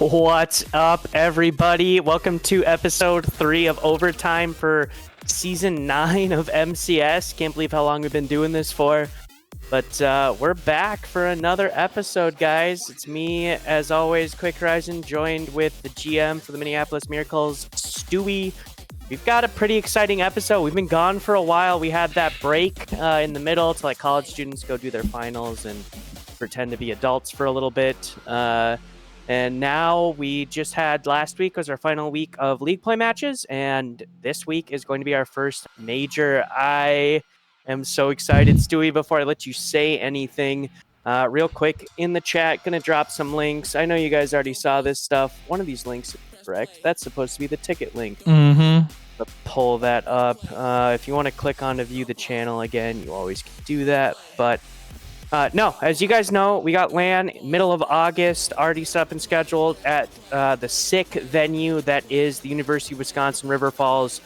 What's up, everybody? Welcome to episode 3 of Overtime for season 9 of MCS. Can't believe how long we've been doing this for. But we're back for another episode, guys. It's me, as always, Quick Horizon, joined with the GM for the Minneapolis Miracles, Stewie. We've got a pretty exciting episode. We've been gone for a while. We had that break in the middle to let college students go do their finals and pretend to be adults for a little bit. And now we just had last week was our final week of league play matches, and this week is going to be our first major. I am so excited. Stewie, before I let you say anything, real quick in the chat, gonna drop some links. I know you guys already saw this stuff. One of these links is correct. That's supposed to be the ticket link. Pull that up. If you want to click on to view the channel again, you always can do that. But no, as you guys know, we got LAN middle of August, already set up and scheduled at the sick venue that is the University of Wisconsin River Falls.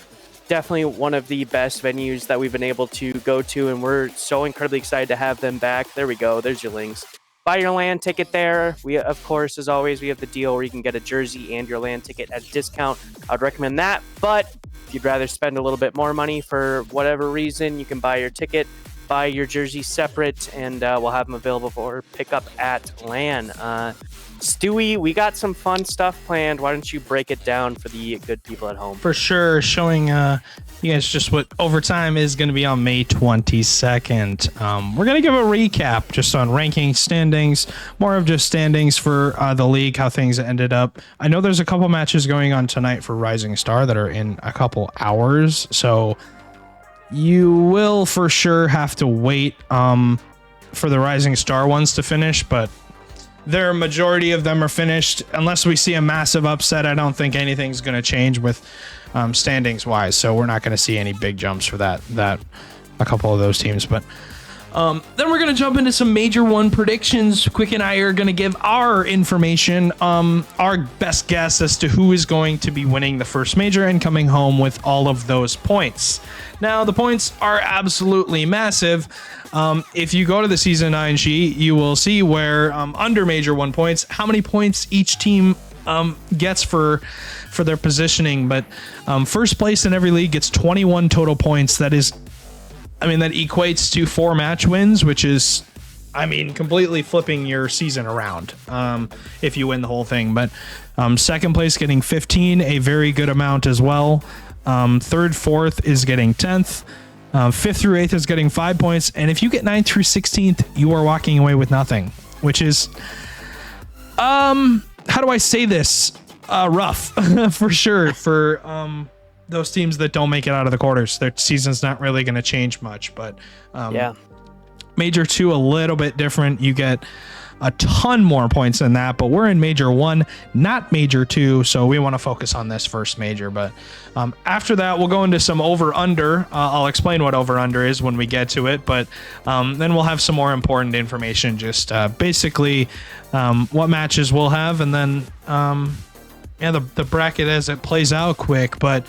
Definitely one of the best venues that we've been able to go to, and we're so incredibly excited to have them back. There we go. There's your links. Buy your LAN ticket there. We, of course, as always, we have the deal where you can get a jersey and your LAN ticket at a discount. I'd recommend that, but if you'd rather spend a little bit more money for whatever reason, you can buy your ticket, buy your jersey separate, and we'll have them available for pickup at LAN. Stewie, we got some fun stuff planned. Why don't you break it down for the good people at home? For sure, showing you guys just what Overtime is going to be on May 22nd. We're going to give a recap just on ranking standings, more of just standings for the league, how things ended up. I know there's a couple matches going on tonight for Rising Star that are in a couple hours, so you will for sure have to wait for the Rising Star ones to finish, but their majority of them are finished. Unless we see a massive upset, I don't think anything's going to change with standings wise, so we're not going to see any big jumps for that a couple of those teams. But then we're going to jump into some Major 1 predictions. Quick and I are going to give our information, our best guess as to who is going to be winning the first Major and coming home with all of those points. Now, the points are absolutely massive. If you go to the Season 9 sheet, you will see where under Major 1 points, how many points each team gets for their positioning. But first place in every league gets 21 total points. That equates to 4 match wins, which is, completely flipping your season around if you win the whole thing. But second place getting 15, a very good amount as well. Third, fourth is getting 10th. 5th through 8th is getting 5 points. And if you get 9th through 16th, you are walking away with nothing, which is, how do I say this? Rough for sure for those teams that don't make it out of the quarters. Their season's not really going to change much, but yeah. Major 2, a little bit different. You get a ton more points than that, but we're in Major 1, not Major 2, so we want to focus on this first Major. But after that, we'll go into some over-under. I'll explain what over-under is when we get to it, but then we'll have some more important information, just basically what matches we'll have, and then the bracket as it plays out quick. But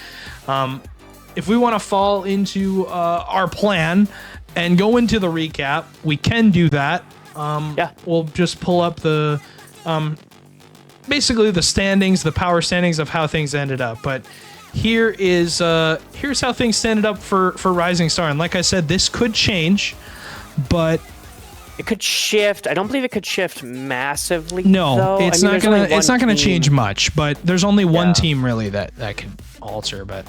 if we want to fall into our plan and go into the recap, we can do that. We'll just pull up the basically the standings, the power standings of how things ended up. But here's how things ended up for Rising Star. And like I said, this could change, but it could shift. I don't believe it could shift massively. No, though. it's not gonna change much. But there's only one team really that could alter. But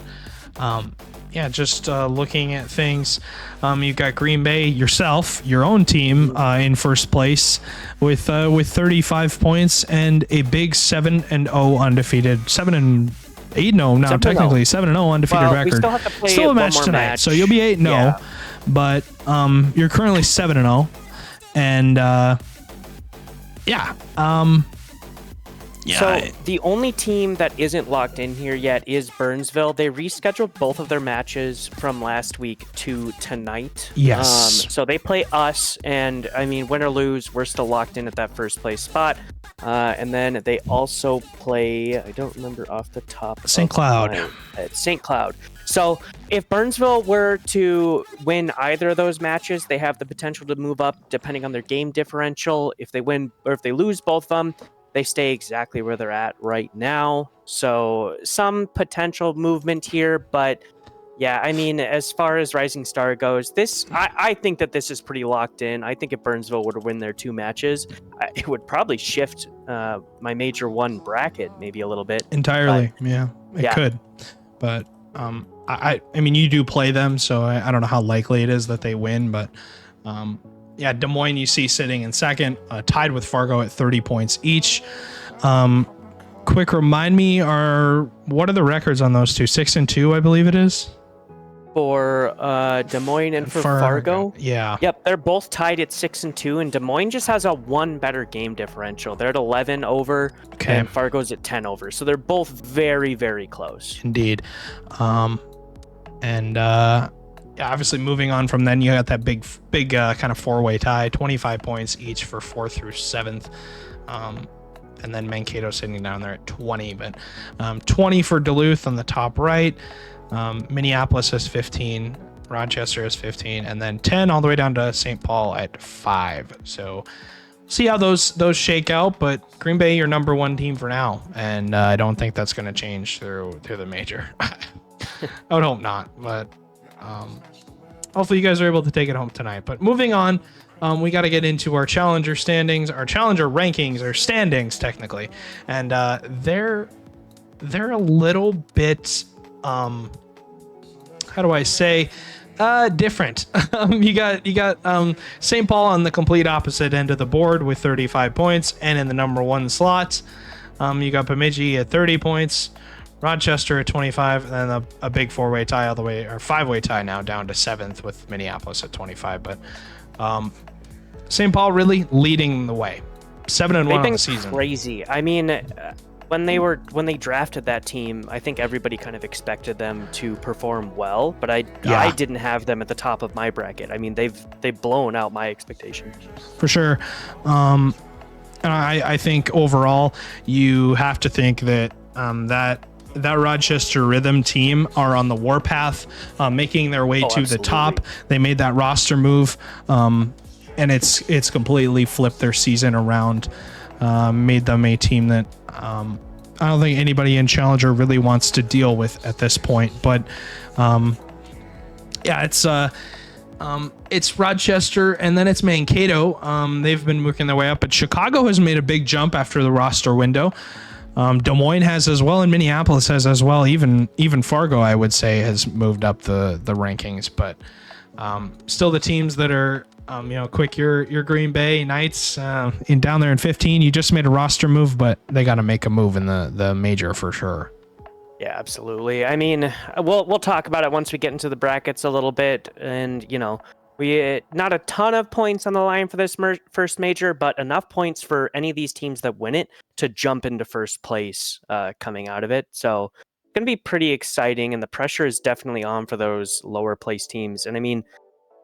just looking at things, you've got Green Bay, yourself, your own team in first place with 35 points and a big 7-0 undefeated 7-8 now technically 7-0 undefeated record. We still have to play still a match tonight, so you'll be 8-0, but you're currently 7-0, and So the only team that isn't locked in here yet is Burnsville. They rescheduled both of their matches from last week to tonight. Yes. So they play us, and win or lose, we're still locked in at that first place spot. And then they also play, I don't remember off the top. St. Cloud. St. Cloud. So if Burnsville were to win either of those matches, they have the potential to move up depending on their game differential. If they win or if they lose both of them, they stay exactly where they're at right now. So some potential movement here, but yeah, I mean, as far as Rising Star goes, I think that this is pretty locked in. I think if Burnsville were to win their 2 matches, it would probably shift my Major 1 bracket maybe a little bit. Entirely, But, yeah, it could. But I mean, you do play them, so I don't know how likely it is that they win. But yeah, Des Moines you see sitting in second, tied with Fargo at 30 points each. Quick remind me, what are the records on those two? 6-2, I believe it is. For Des Moines and for Fargo. Yeah. Yep, they're both tied at 6-2, and Des Moines just has a 1 better game differential. They're at 11 over, and Fargo's at 10 over. So they're both very, very close. Indeed. Yeah, obviously moving on from then, you got that big kind of 4-way tie, 25 points each for 4th through 7th. And then Mankato sitting down there at 20, but 20 for Duluth on the top right. Minneapolis has 15, Rochester has 15, and then 10 all the way down to St. Paul at 5. So see how those shake out, but Green Bay, your number 1 team for now, and I don't think that's going to change through the major. I would hope not, but hopefully you guys are able to take it home tonight. But moving on, we got to get into our challenger standings, our challenger rankings, or standings technically, and they're a little bit how do I say, different. You got St. Paul on the complete opposite end of the board with 35 points and in the number 1 slot. You got Bemidji at 30 points, Rochester at 25, and then a big 4-way tie all the way, or 5-way tie now down to 7th with Minneapolis at 25. But St. Paul really leading the way, 7-1 on the season. Crazy. I mean, when they drafted that team, I think everybody kind of expected them to perform well, but I didn't have them at the top of my bracket. I mean, they've blown out my expectations. For sure. And I think overall you have to think that that Rochester Rhythm team are on the warpath, making their way to absolutely. the top. They made that roster move, and it's completely flipped their season around, made them a team that I don't think anybody in Challenger really wants to deal with at this point. But yeah, it's Rochester and then it's Mankato. They've been working their way up, but Chicago has made a big jump after the roster window. Des Moines has as well, and Minneapolis has as well. Even Fargo, I would say, has moved up the rankings. But still, the teams that are quick. Your Green Bay Knights down there in 15. You just made a roster move, but they got to make a move in the major for sure. Yeah, absolutely. I mean, we'll talk about it once we get into the brackets a little bit, and we not a ton of points on the line for this first major, but enough points for any of these teams that win it to jump into first place coming out of it. So it's going to be pretty exciting, and the pressure is definitely on for those lower place teams. And I mean,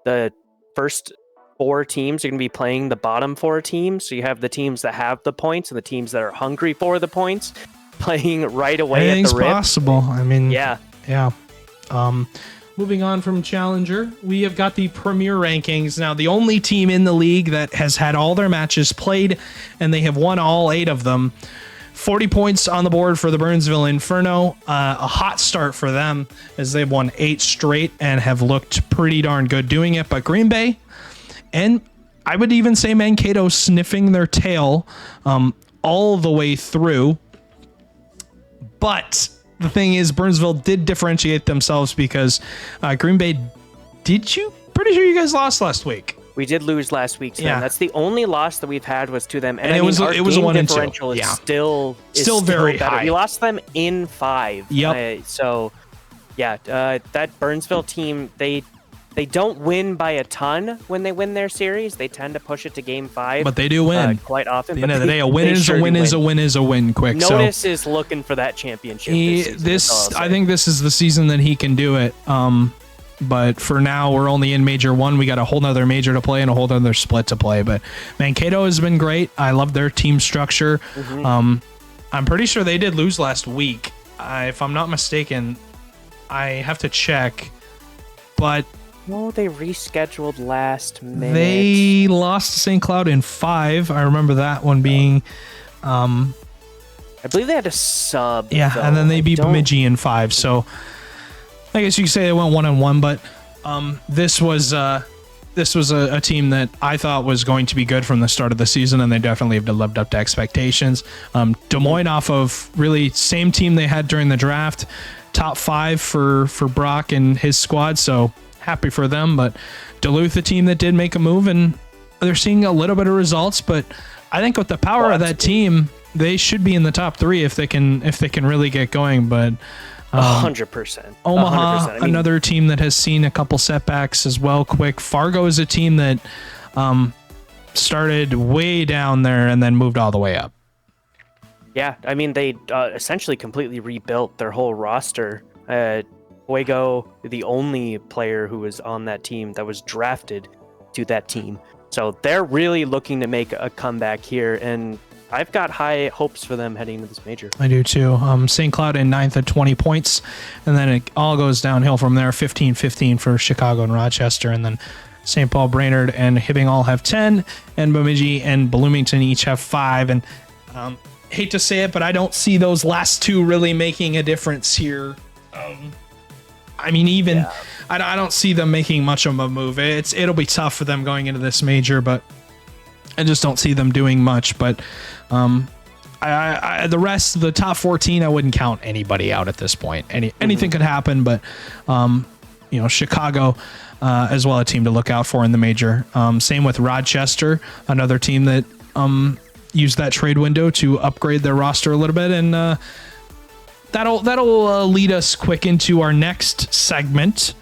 the first 4 teams are going to be playing the bottom 4 teams. So you have the teams that have the points and the teams that are hungry for the points playing right away. Anything's at the rip. Possible. I mean, yeah. Moving on from Challenger, we have got the Premier rankings. Now, the only team in the league that has had all their matches played, and they have won all 8 of them. 40 points on the board for the Burnsville Inferno. A hot start for them as they've won 8 straight and have looked pretty darn good doing it. But Green Bay, and I would even say Mankato, sniffing their tail all the way through. But the thing is, Burnsville did differentiate themselves because Green Bay, pretty sure you guys lost last week. We did lose last week to them. That's the only loss that we've had was to them. And it was a 1-2. Is still very better. high. We lost them in 5. Yep. That Burnsville team, they don't win by a ton when they win their series. They tend to push it to game 5. But they do win quite often. At the end of the day, a win is a win is a win is a win. Quick. Notice is looking for that championship. I think this is the season that he can do it. But for now, we're only in Major 1. We got a whole nother major to play and a whole nother split to play. But Mankato has been great. I love their team structure. Mm-hmm. I'm pretty sure they did lose last week. If I'm not mistaken, I have to check. But no, they rescheduled last minute. They lost to St. Cloud in 5. I remember that one being I believe they had a sub. Yeah, though. and then they beat I don't- Bemidji in 5. So I guess you could say they went 1-1, but this was a team that I thought was going to be good from the start of the season, and they definitely have lived up to expectations. Des Moines, off of really same team they had during the draft, top 5 for Brock and his squad, so happy for them. But Duluth, a team that did make a move, and they're seeing a little bit of results, but I think with the power of that team, they should be in the top 3 if they can really get going. But 100%. Omaha, 100%. I mean, another team that has seen a couple setbacks as well. Quick, Fargo is a team that started way down there and then moved all the way up. Yeah, I mean, they essentially completely rebuilt their whole roster. Fuego, the only player who was on that team that was drafted to that team. So they're really looking to make a comeback here, and I've got high hopes for them heading into this major. I do too. St. Cloud in 9th at 20 points, and then it all goes downhill from there. 15-15 for Chicago and Rochester, and then St. Paul, Brainerd, and Hibbing all have 10, and Bemidji and Bloomington each have 5. And hate to say it, but I don't see those last 2 really making a difference here. I mean, even I don't see them making much of a move. It'll be tough for them going into this major, but I just don't see them doing much. But the rest of the top 14, I wouldn't count anybody out at this point. Anything could happen, but Chicago as well, a team to look out for in the major. Same with Rochester, another team that used that trade window to upgrade their roster a little bit, and that'll lead us quick into our next segment,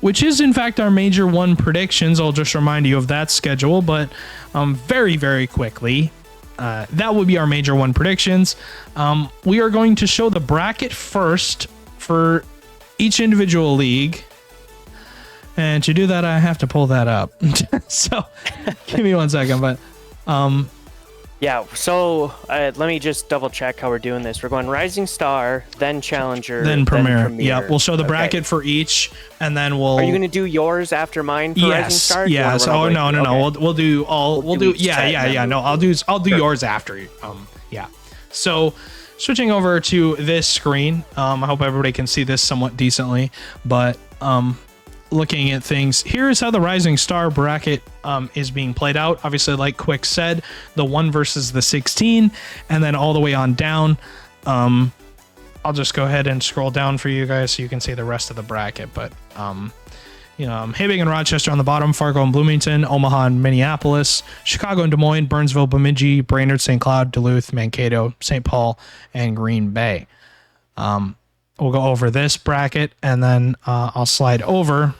which is in fact our Major 1 predictions. I'll just remind you of that schedule, but very, very quickly, that would be our Major 1 predictions. We are going to show the bracket first for each individual league. And to do that, I have to pull that up. So give me 1 second, but yeah, so let me just double check how we're doing this. We're going Rising Star, then Challenger, then Premier. Yeah, we'll show the bracket for each, and then we'll. Are you going to do yours after mine for Rising Star? Yes. Oh no. Okay. We'll do all. We'll do. Yeah. No, I'll do sure. Yours after. Yeah. So switching over to this screen. I hope everybody can see this somewhat decently, but looking at things, here's how the Rising Star bracket is being played out. Obviously, like Quick said, the 1 versus the 16, and then all the way on down. I'll just go ahead and scroll down for you guys so you can see the rest of the bracket. But Hibbing and Rochester on the bottom, Fargo and Bloomington, Omaha and Minneapolis, Chicago and Des Moines, Burnsville, Bemidji, Brainerd, St. Cloud, Duluth, Mankato, St. Paul, and Green Bay. We'll go over this bracket, and then I'll slide over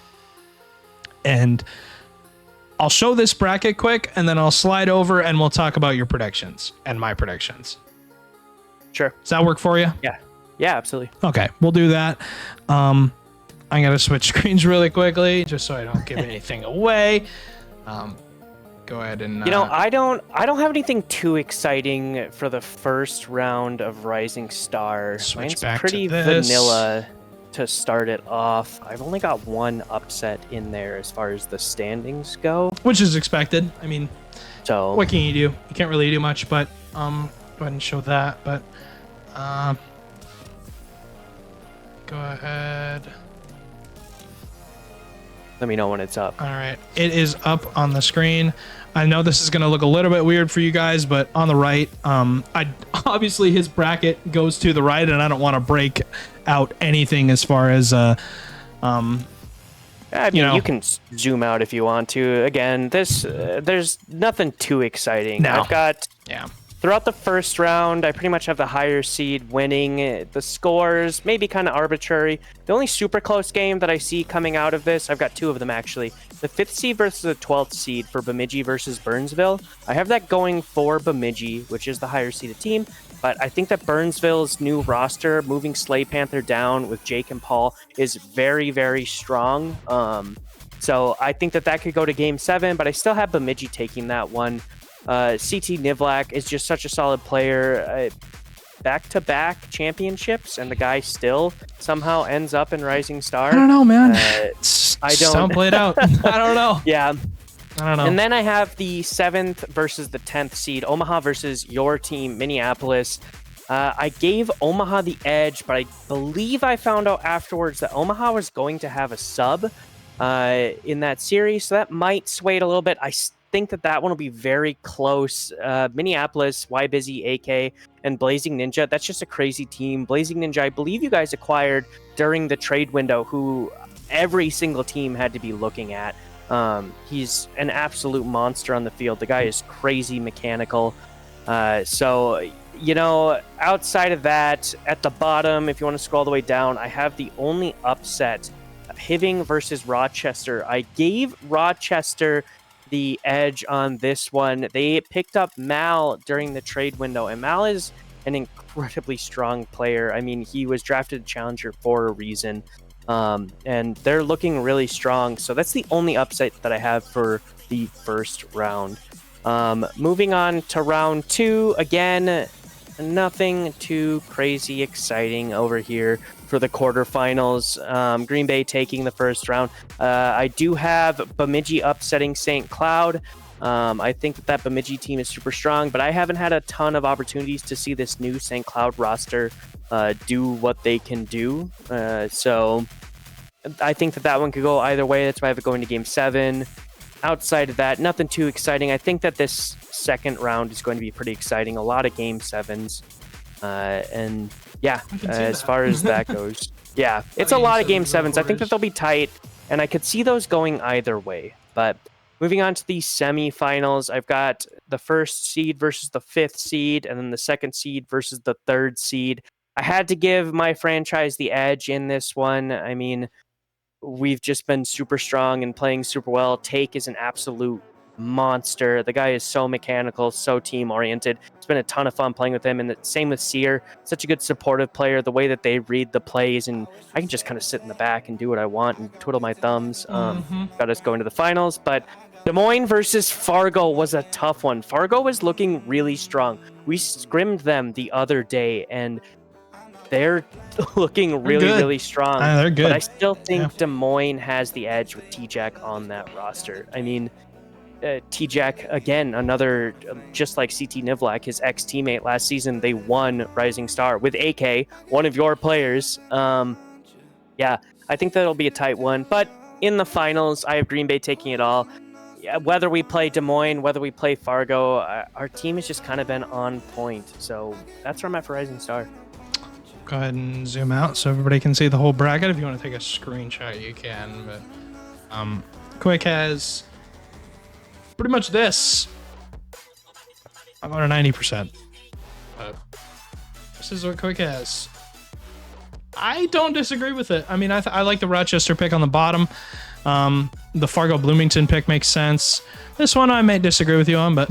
and I'll show this bracket quick, and then I'll slide over and we'll talk about your predictions and my predictions. Sure. Does that work for you? Yeah, absolutely. Okay, we'll do that. I'm gonna switch screens really quickly just so I don't give anything away. Go ahead and I don't have anything too exciting for the first round of Rising Star. Switch Mine's back pretty to this. vanilla to start it off. I've only got 1 upset in there as far as the standings go, which is expected. I mean, so what can you do? You can't really do much, but go ahead and show that. But go ahead. Let me know when it's up. All right, it is up on the screen. I know this is going to look a little bit weird for you guys, but on the right, obviously his bracket goes to the right, and I don't want to break out anything as far as I mean, you can zoom out if you want to. Again, there's nothing too exciting. No. I've got yeah. Throughout the first round, I pretty much have the higher seed winning. The scores may be kind of arbitrary. The only super close game that I see coming out of this, I've got 2 of them actually. The 5th seed versus the 12th seed for Bemidji versus Burnsville. I have that going for Bemidji, which is the higher seeded team. But I think that Burnsville's new roster, moving Slay Panther down with Jake and Paul, is very, very strong. So I think that could go to Game 7, but I still have Bemidji taking that one. CT Nivlak is just such a solid player. Back-to-back championships, and the guy still somehow ends up in Rising Star. I don't know, man. I don't play it out. I don't know. Yeah. I don't know. And then I have the 7th versus the 10th seed, Omaha versus your team, Minneapolis. I gave Omaha the edge, but I believe I found out afterwards that Omaha was going to have a sub in that series, so that might sway it a little bit. I think that one will be very close. Minneapolis, Why Busy, AK, and Blazing Ninja, that's just a crazy team. Blazing Ninja, I believe you guys acquired during the trade window, who every single team had to be looking at. He's an absolute monster on the field. The guy is crazy mechanical. So, outside of that, at the bottom, if you want to scroll all the way down, I have the only upset, Hiving versus Rochester. I gave Rochester the edge on this one. They picked up Mal during the trade window, and Mal is an incredibly strong player. I mean, he was drafted a challenger for a reason, and they're looking really strong. So that's the only upset that I have for the first round. Moving on to round 2, again, nothing too crazy exciting over here for the quarterfinals. Green Bay taking the first round. I do have Bemidji upsetting St. Cloud. I think that Bemidji team is super strong, but I haven't had a ton of opportunities to see this new St. Cloud roster do what they can do. So I think that one could go either way. That's why I have it going to game 7. Outside of that, nothing too exciting. I think that this second round is going to be pretty exciting. A lot of game 7s. And yeah, as far as that goes, yeah, it's a lot of game 7s. I think that they'll be tight, and I could see those going either way. But moving on to the semifinals, I've got the first seed versus the 5th seed, and then the second seed versus the 3rd seed. I had to give my franchise the edge in this one. I mean, we've just been super strong and playing super well. Take is an absolute monster. The guy is so mechanical, so team-oriented. It's been a ton of fun playing with him, and the same with Sear. Such a good supportive player. The way that they read the plays, and I can just kind of sit in the back and do what I want and twiddle my thumbs. Got us going to the finals, but Des Moines versus Fargo was a tough one. Fargo was looking really strong. We scrimmed them the other day, and they're looking really strong. They're good. But I still think Des Moines has the edge with T-Jack on that roster. I mean, T-Jack, again, another, just like CT Nivlak, his ex-teammate last season, they won Rising Star with AK, one of your players. Yeah, I think that'll be a tight one. But in the finals, I have Green Bay taking it all. Yeah, whether we play Des Moines, whether we play Fargo, our team has just kind of been on point. So that's where I'm at for Rising Star. Go ahead and zoom out so everybody can see the whole bracket. If you want to take a screenshot, you can. But Quick has pretty much this. I'm on a 90%. This is what Quick has. I don't disagree with it. I mean, I like the Rochester pick on the bottom. The Fargo Bloomington pick makes sense. This one I may disagree with you on, but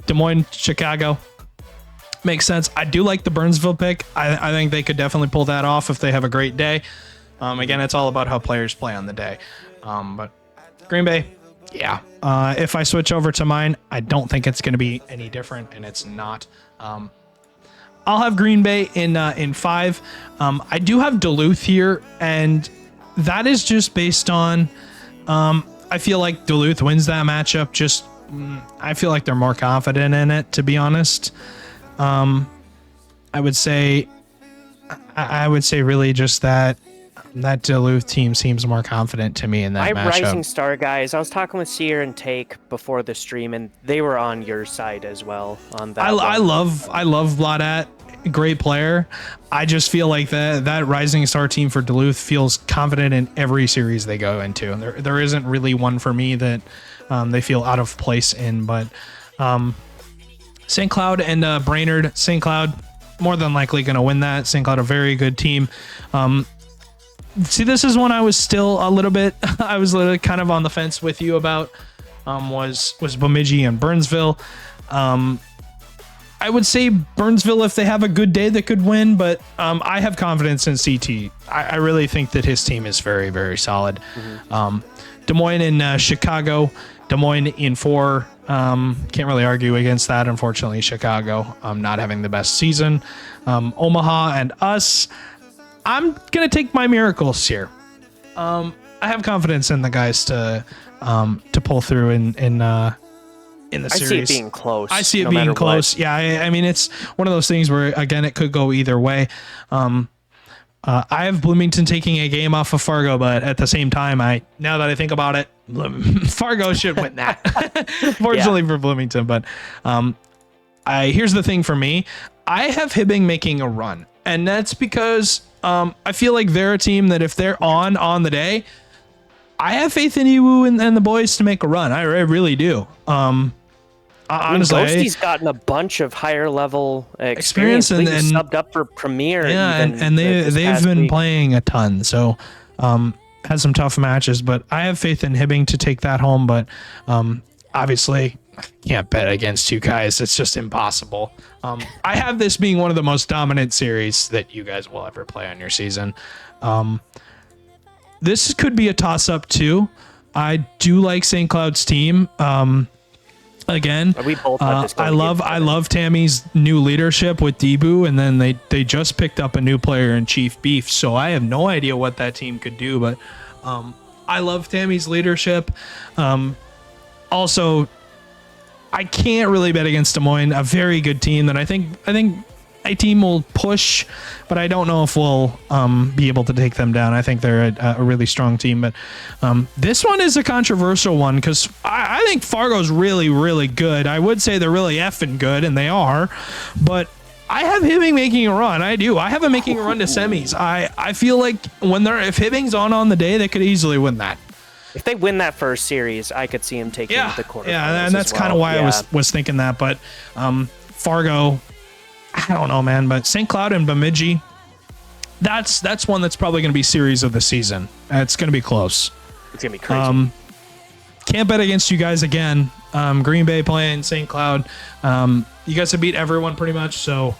Des Moines, Chicago makes sense. I do like the Burnsville pick. I think they could definitely pull that off if they have a great day. Again, it's all about how players play on the day. But Green Bay, yeah. If I switch over to mine, I don't think it's going to be any different, and it's not. I'll have Green Bay in 5. I do have Duluth here, and that is just based on I feel like Duluth wins that matchup. I feel like they're more confident in it, to be honest. I would say really just that Duluth team seems more confident to me in that matchup. Rising Star guys, I was talking with Sear and Take before the stream, and they were on your side as well on that. I love Bladat, great player. I just feel like that Rising Star team for Duluth feels confident in every series they go into, and there isn't really one for me that they feel out of place in. But St. Cloud and Brainerd. St. Cloud more than likely going to win that. St. Cloud, a very good team. See, this is one I was still a little bit, I was literally kind of on the fence with you about, was Bemidji and Burnsville. I would say Burnsville, if they have a good day, they could win, but I have confidence in CT. I really think that his team is very, very solid. Des Moines and Chicago. Des Moines in 4. Can't really argue against that. Unfortunately, Chicago not having the best season. Omaha and us. I'm going to take my miracles here. I have confidence in the guys to pull through in the series. I see it being close. I see it being close. What. Yeah, I mean, it's one of those things where, again, it could go either way. I have Bloomington taking a game off of Fargo, but at the same time, now that I think about it, Fargo should win that. Fortunately for Bloomington, but here's the thing for me. I have Hibbing making a run, and that's because I feel like they're a team that if they're on the day, I have faith in Iwu and the boys to make a run. I really do. Honestly, Ghosty's gotten a bunch of higher level experience and subbed up for Premier. Yeah, and they've been playing a ton. So had some tough matches, but I have faith in Hibbing to take that home. But obviously, I can't bet against you guys. It's just impossible. I have this being one of the most dominant series that you guys will ever play on your season. This could be a toss-up too. I do like St. Cloud's team. Again, we both I love Tammy's new leadership with Debu, and then they just picked up a new player in Chief Beef, so I have no idea what that team could do, but I love Tammy's leadership. Also, I can't really bet against Des Moines, a very good team that I think my team will push, but I don't know if we'll be able to take them down. I think they're a really strong team, but this one is a controversial one because I think Fargo's really, really good. I would say they're really effing good, and they are, but I have Hibbing making a run. I do. I have them making a run to semis. I feel like if Hibbing's on the day, they could easily win that. If they win that first series, I could see them taking the quarterfinals. Yeah, and that's kind of why I was thinking that, but Fargo, I don't know, man, but St. Cloud and Bemidji, that's one that's probably going to be series of the season. It's going to be close. It's going to be crazy. Can't bet against you guys again. Green Bay playing St. Cloud. You guys have beat everyone pretty much, so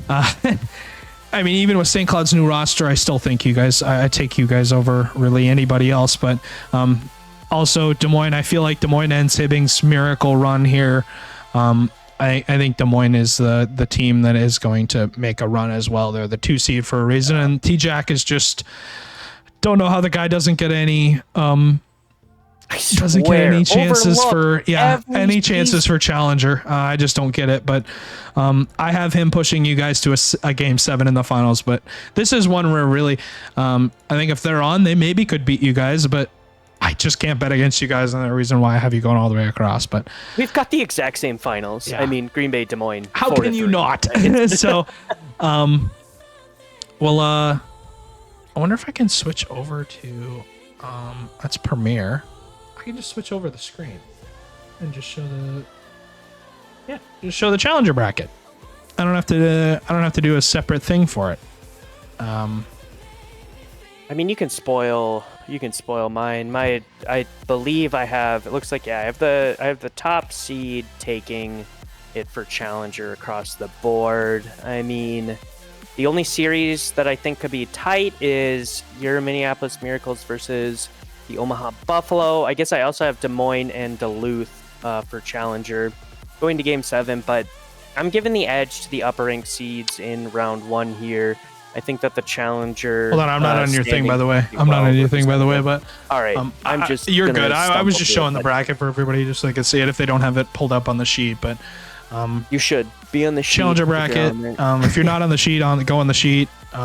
I mean, even with St. Cloud's new roster, I still think I take you guys over really anybody else, but also Des Moines, I feel like Des Moines ends Hibbing's miracle run here. I think Des Moines is the team that is going to make a run as well. They're the 2 seed for a reason, and T-Jack is just don't know how the guy doesn't get any chances for chances for challenger. I just don't get it, but I have him pushing you guys to a game 7 in the finals. But this is one where really I think if they're on, they maybe could beat you guys, but I just can't bet against you guys, and the reason why I have you going all the way across. But we've got the exact same finals. Yeah. I mean, Green Bay, Des Moines. How can you not? So, I wonder if I can switch over to that's Premiere. I can just switch over the screen and just show the challenger bracket. I don't have to do a separate thing for it. I mean, you can spoil mine. I believe I have. It looks like I have the top seed taking it for challenger across the board. I mean, the only series that I think could be tight is your Minneapolis Miracles versus the Omaha Buffalo. I guess I also have Des Moines and Duluth for challenger going to game 7, but I'm giving the edge to the upper ranked seeds in round 1 here. I think that the challenger. Hold on, I'm not on your thing, by the way. I'm not on your thing, by the way, but. All right, I'm just. You're good. I was just showing the bracket for everybody, just so they could see it if they don't have it pulled up on the sheet. But. You should be on the sheet. Challenger bracket. If you're not on the sheet, go on the sheet. We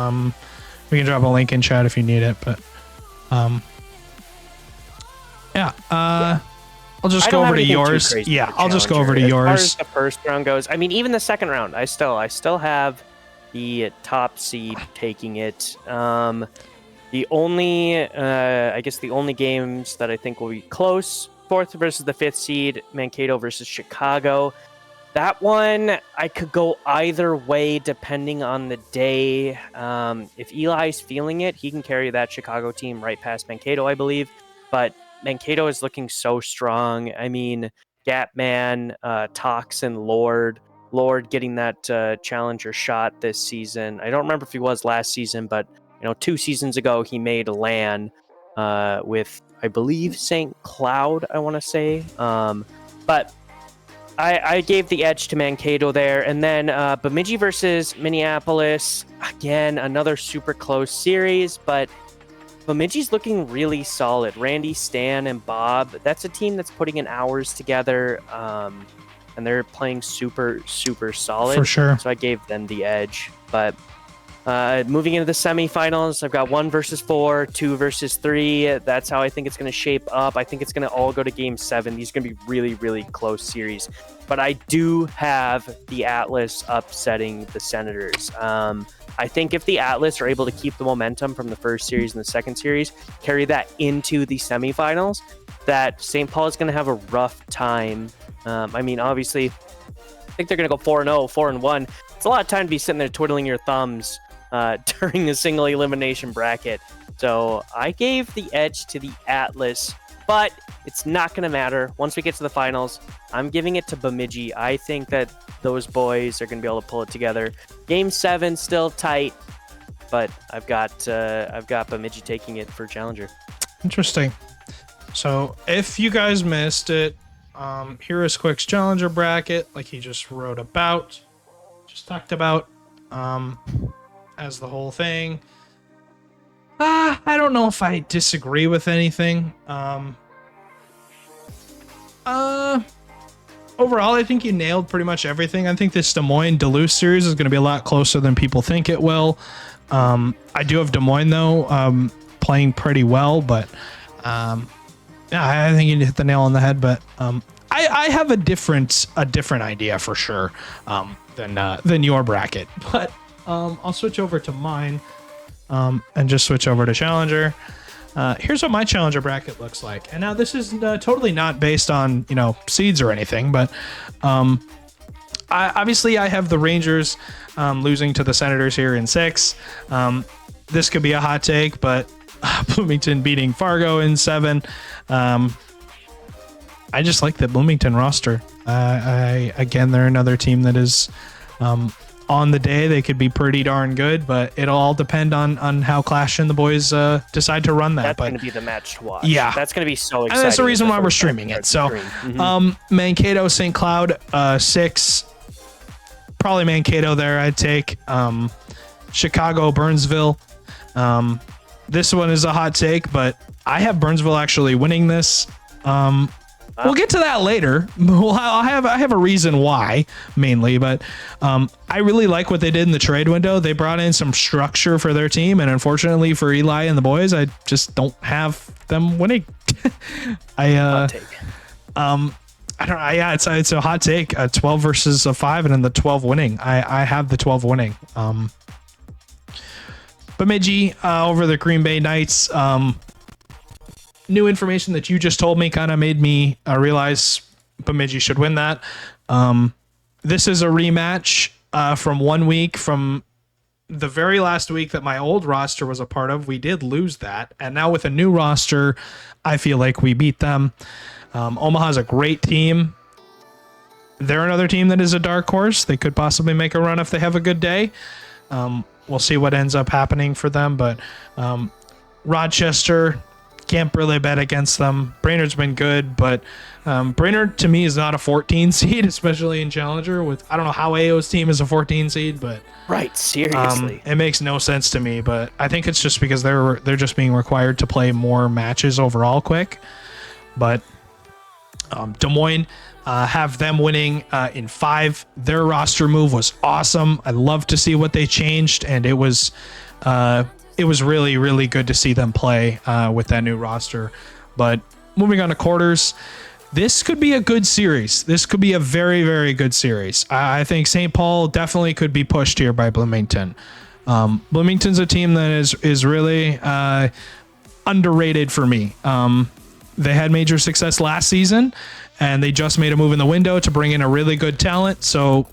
can drop a link in chat if you need it, but. I'll just go over to yours. Yeah, I'll just go over to yours. As far as the first round goes, I mean, even the second round, I still have the top seed taking it. The only games that I think will be close, 4th versus the 5th seed, Mankato versus Chicago. That one, I could go either way depending on the day. If Eli's feeling it, he can carry that Chicago team right past Mankato, I believe. But Mankato is looking so strong. I mean, Gapman, Tox, and Lord getting that challenger shot this season. I don't remember if he was last season, but 2 seasons ago he made a LAN with, I believe, St. Cloud, I want to say. But I gave the edge to Mankato there. And then Bemidji versus Minneapolis. Again, another super close series, but Bemidji's looking really solid. Randy, Stan, and Bob. That's a team that's putting in hours together, and they're playing super, super solid. For sure. So I gave them the edge. But moving into the semifinals, I've got 1 versus 4, 2 versus 3. That's how I think it's going to shape up. I think it's going to all go to Game 7. These are going to be really, really close series. But I do have the Atlas upsetting the Senators. I think if the Atlas are able to keep the momentum from the first series and the second series, carry that into the semifinals, that St. Paul is going to have a rough time. I mean, obviously, I think they're going to go 4-0, 4-1. It's a lot of time to be sitting there twiddling your thumbs during a single elimination bracket. So I gave the edge to the Atlas, but it's not going to matter. Once we get to the finals, I'm giving it to Bemidji. I think that those boys are going to be able to pull it together. Game 7 still tight, but I've got Bemidji taking it for Challenger. Interesting. So if you guys missed it, here is Quick's Challenger bracket, like he just talked about, as the whole thing. I don't know if I disagree with anything. Overall, I think you nailed pretty much everything. I think this Des Moines Duluth series is going to be a lot closer than people think it will. I do have Des Moines though, playing pretty well, but yeah, I think you hit the nail on the head. But I have a different idea for sure than your bracket. But I'll switch over to mine and just switch over to Challenger. Here's what my Challenger bracket looks like. And now this is totally not based on, seeds or anything, but I have the Rangers losing to the Senators here in 6. This could be a hot take, but Bloomington beating Fargo in 7. I just like the Bloomington roster. Again, they're another team that is on the day they could be pretty darn good, but it'll all depend on how Clash and the boys decide to run that. That's going to be the match to watch. Yeah, that's going to be so exciting. And that's the reason why we're streaming it. So, Mankato, St. Cloud, 6. Probably Mankato there. I'd take Chicago, Burnsville. This one is a hot take, but I have Burnsville actually winning this. We'll get to that later. I have a reason why, mainly, but I really like what they did in the trade window. They brought in some structure for their team, and unfortunately for Eli and the boys, I just don't have them winning. Hot take. I don't know. Yeah, it's a hot take. 12 versus a 5, and then the 12 winning. I have the 12 winning. Bemidji over the Green Bay Knights. New information that you just told me kind of made me realize Bemidji should win that. This is a rematch from 1 week from the very last week that my old roster was a part of. We did lose that. And now with a new roster, I feel like we beat them. Omaha's a great team. They're another team that is a dark horse. They could possibly make a run if they have a good day. We'll see what ends up happening for them. But Rochester, can't really bet against them. Brainerd's been good, but Brainerd to me is not a 14 seed, especially in Challenger. I don't know how AO's team is a 14 seed, but right, seriously, it makes no sense to me. But I think it's just because they're just being required to play more matches overall quick. But Des Moines have them winning in 5. Their roster move was awesome. I love to see what they changed, and it was really, really good to see them play with that new roster. But moving on to quarters, this could be a good series. This could be a very, very good series. I think St. Paul definitely could be pushed here by Bloomington. Bloomington's a team that is really underrated for me. They had major success last season, and they just made a move in the window to bring in a really good talent. So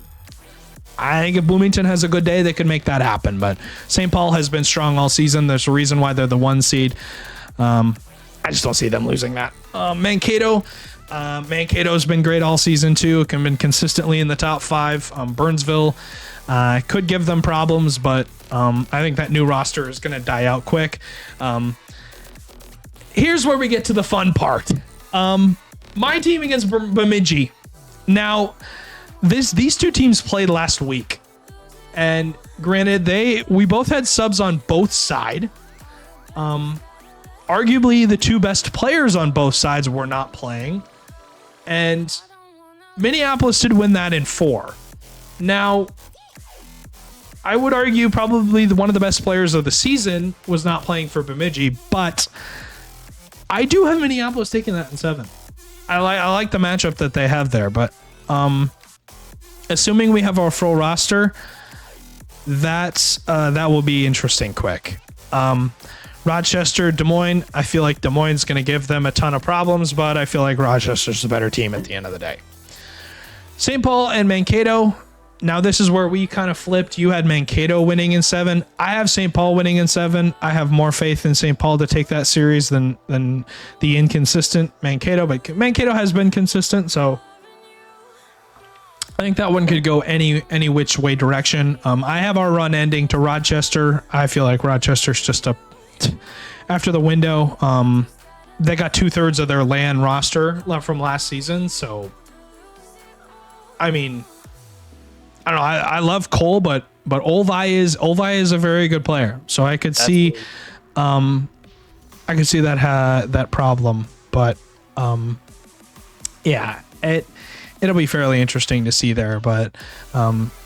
I think if Bloomington has a good day, they could make that happen. But St. Paul has been strong all season. There's a reason why they're the 1 seed. I just don't see them losing that. Mankato's been great all season too. It can been consistently in the top 5. Burnsville could give them problems, but I think that new roster is going to die out quick. Here's where we get to the fun part. My team against Bemidji. Now, these two teams played last week, and granted, we both had subs on both side. arguably the two best players on both sides were not playing. And Minneapolis did win that in 4. Now, I would argue probably one of the best players of the season was not playing for Bemidji, but I do have Minneapolis taking that in 7. I like the matchup that they have there, but assuming we have our full roster, that will be interesting quick. Rochester, Des Moines, I feel like Des Moines is going to give them a ton of problems, but I feel like Rochester's a better team at the end of the day. St. Paul and Mankato. Now, this is where we kind of flipped. You had Mankato winning in 7. I have St. Paul winning in 7. I have more faith in St. Paul to take that series than the inconsistent Mankato, but Mankato has been consistent, so I think that one could go any which way direction. I have our run ending to Rochester. I feel like Rochester's just after the window. They got 2/3 of their land roster left from last season, so I mean, I don't know. I love Cole, but Olvi is a very good player. So I could see, that problem. But yeah, it'll be fairly interesting to see there. But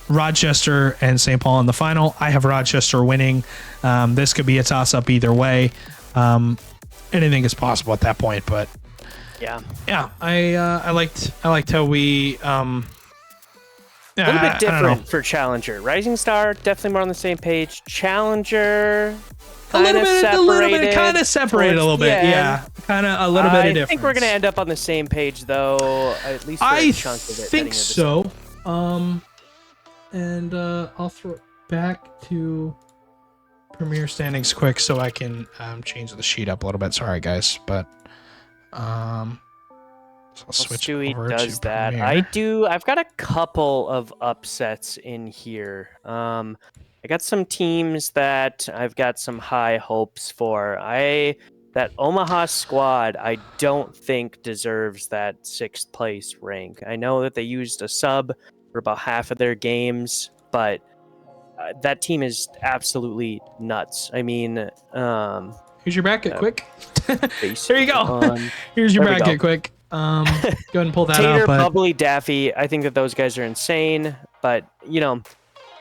Rochester and St. Paul in the final. I have Rochester winning. This could be a toss up either way. Anything is possible at that point. But yeah. I liked how we. A little bit different for Challenger. Rising Star, definitely more on the same page. Challenger, a little bit kind of separated a little bit. Yeah, kind of a little bit of difference. I think we're going to end up on the same page, though, at least for a chunk of it. I think so. And I'll throw it back to Premier Standings quick so I can change the sheet up a little bit. Sorry, guys, but so I'll switch over does to that. Premier. I've got a couple of upsets in here. I got some teams that I've got some high hopes for. That Omaha squad, I don't think deserves that 6th place rank. I know that they used a sub for about half of their games, but that team is absolutely nuts. I mean, here's your bracket, quick. There you go. Here's your bracket, quick. Go ahead and pull that Tater, up. But Bubbly, Daffy, I think that those guys are insane. But,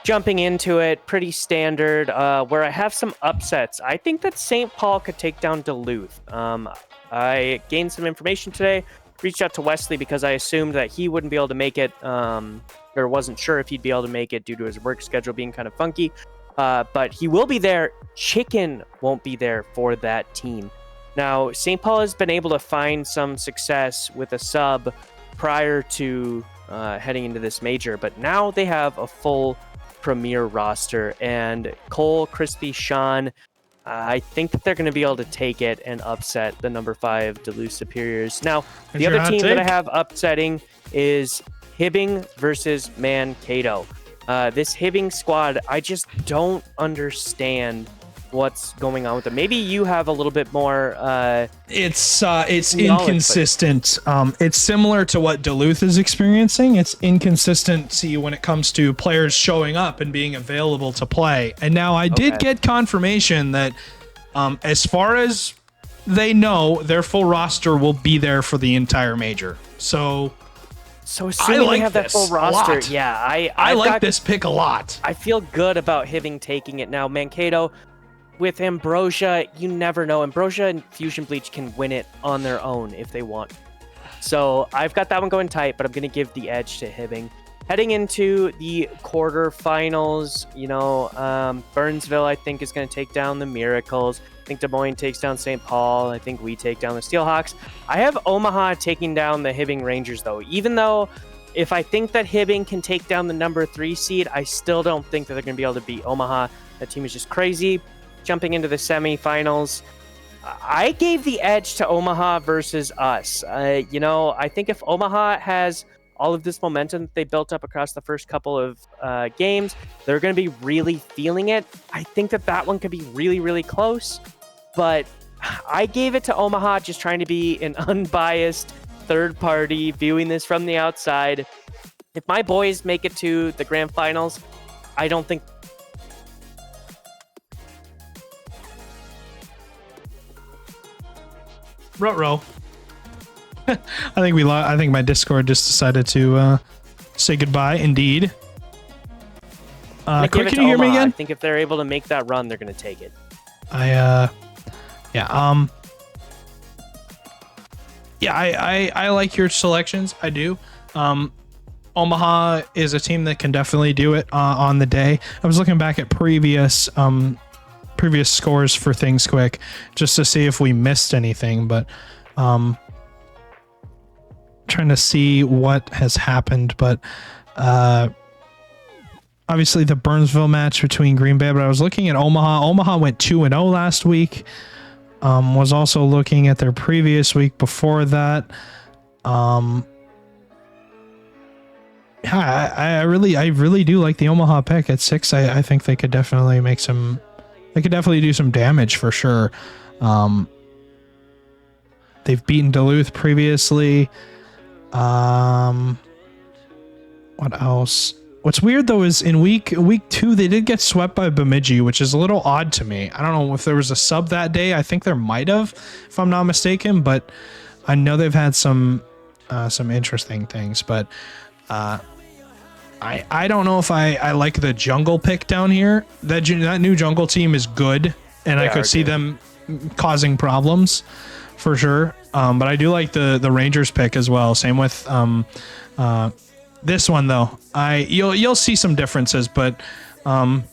jumping into it, pretty standard. Where I have some upsets, I think that St. Paul could take down Duluth. I gained some information today, reached out to Wesley because I assumed that he wouldn't be able to make it, or wasn't sure if he'd be able to make it due to his work schedule being kind of funky. But he will be there. Chicken won't be there for that team. Now, St. Paul has been able to find some success with a sub prior to heading into this major, but now they have a full premier roster, and Cole, Crispy, Sean, I think that they're going to be able to take it and upset the number 5 Duluth Superiors. Now, the other team that I have upsetting is Hibbing versus Mankato. This Hibbing squad, I just don't understand what's going on with them. Maybe you have a little bit more it's inconsistent. It's similar to what Duluth is experiencing. It's inconsistency when it comes to players showing up and being available to play. And now I did get confirmation that as far as they know, their full roster will be there for the entire major. So assuming they have that full roster, yeah, I like this pick a lot. I feel good about Hibbing taking it. Now, Mankato, with Ambrosia, you never know. Ambrosia and Fusion Bleach can win it on their own if they want. So I've got that one going tight, but I'm going to give the edge to Hibbing. Heading into the quarterfinals, Burnsville, I think, is going to take down the Miracles. I think Des Moines takes down St. Paul. I think we take down the Steelhawks. I have Omaha taking down the Hibbing Rangers, though. Even though if I think that Hibbing can take down the number 3 seed, I still don't think that they're going to be able to beat Omaha. That team is just crazy. Jumping into the semifinals, I gave the edge to Omaha versus us. I think if Omaha has all of this momentum that they built up across the first couple of games, they're going to be really feeling it. I think that one could be really, really close, but I gave it to Omaha, just trying to be an unbiased third party viewing this from the outside. If my boys make it to the grand finals, I don't think Ruh-roh. I think my Discord just decided to say goodbye. Indeed. Give it can to you hear me Omaha. again? I think if they're able to make that run, they're going to take it. I like your selections. I do. Omaha is a team that can definitely do it on the day. I was looking back at previous scores for things quick just to see if we missed anything, but trying to see what has happened, but obviously the Burnsville match between Green Bay, but I was looking at Omaha. Omaha went 2-0 last week. Was also looking at their previous week before that. I really do like the Omaha pick at 6. I think they could definitely do some damage for sure. They've beaten Duluth previously. What else? What's weird though is in week 2 they did get swept by Bemidji, which is a little odd to me. I don't know if there was a sub that day. I think there might have, if I'm not mistaken, but I know they've had some interesting things. But I don't know if I like the jungle pick down here. That new jungle team is good, and I could see them causing problems for sure. But I do like the Rangers pick as well. Same with this one though. You'll see some differences, but I'll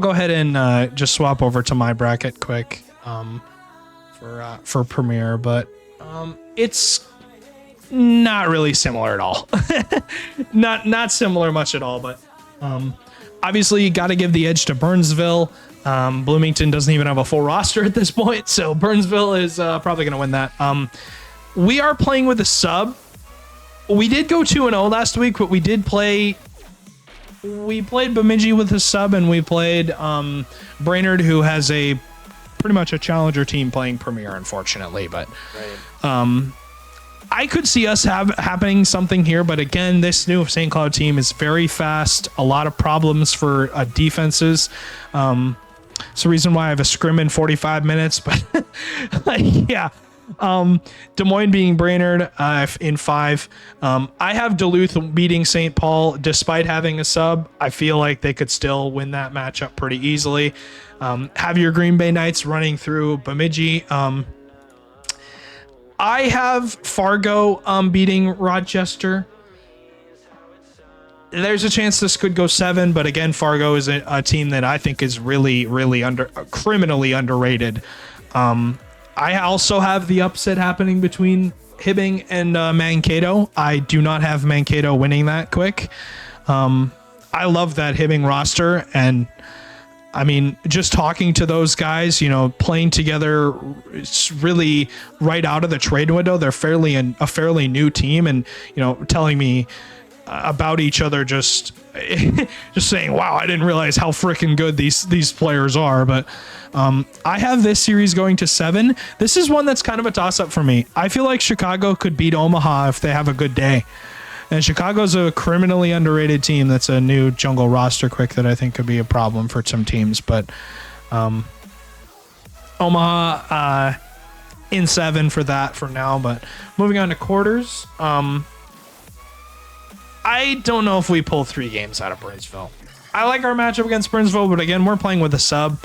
go ahead and just swap over to my bracket quick for Premier, but it's not really similar at all. not similar much at all, but obviously you got to give the edge to Burnsville. Bloomington doesn't even have a full roster at this point, so Burnsville is probably going to win that. We are playing with a sub. We did go 2-0 last week, but we played Bemidji with a sub, and we played Brainerd, who has pretty much a challenger team playing Premier, unfortunately. But I could see us happening something here, but again, this new St. Cloud team is very fast. A lot of problems for defenses. It's the reason why I have a scrim in 45 minutes, but yeah. Des Moines beating Brainerd in 5. I have Duluth beating St. Paul despite having a sub. I feel like they could still win that matchup pretty easily. Have your Green Bay Knights running through Bemidji. I have Fargo beating Rochester. There's a chance this could go 7, but again, Fargo is a team that I think is really, really criminally underrated. I also have the upset happening between Hibbing and Mankato. I do not have Mankato winning that quick. I love that Hibbing roster, and I mean, just talking to those guys, playing together, it's really right out of the trade window. They're a fairly new team, and telling me about each other, just saying, wow, I didn't realize how freaking good these players are. But I have this series going to 7. This is one that's kind of a toss-up for me. I feel like Chicago could beat Omaha if they have a good day. And Chicago's a criminally underrated team that's a new jungle roster quick that I think could be a problem for some teams. But Omaha in 7 for that for now. But moving on to quarters. I don't know if we pull 3 games out of Burnsville. I like our matchup against Burnsville, but again, we're playing with a sub,